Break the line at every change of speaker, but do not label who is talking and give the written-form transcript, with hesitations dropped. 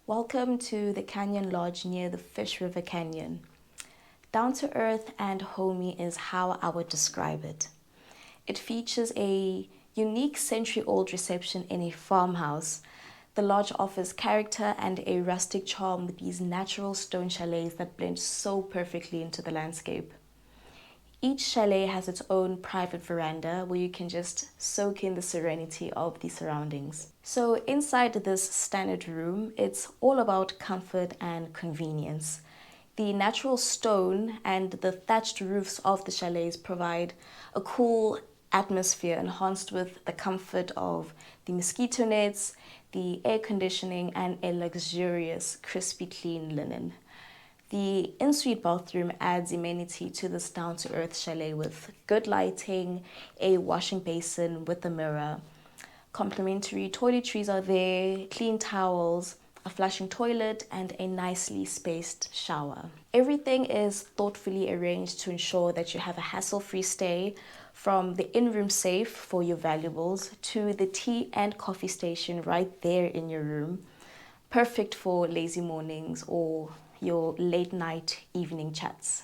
Welcome to the Canyon Lodge near the Fish River Canyon. Down to earth and homey is how I would describe it. It features a unique century-old reception in a farmhouse. The lodge offers character and a rustic charm with these natural stone chalets that blend so perfectly into the landscape. Each chalet has its own private veranda where you can just soak in the serenity of the surroundings. So inside this standard room, it's all about comfort and convenience. The natural stone and the thatched roofs of the chalets provide a cool atmosphere enhanced with the comfort of the mosquito nets, the air conditioning, and a luxurious, crispy clean linen. The in-suite bathroom adds amenity to this down-to-earth chalet with good lighting, a washing basin with a mirror. Complimentary toiletries are there, clean towels, a flushing toilet, and a nicely spaced shower. Everything is thoughtfully arranged to ensure that you have a hassle-free stay, from the in-room safe for your valuables to the tea and coffee station right there in your room. Perfect for lazy mornings or your late night evening chats.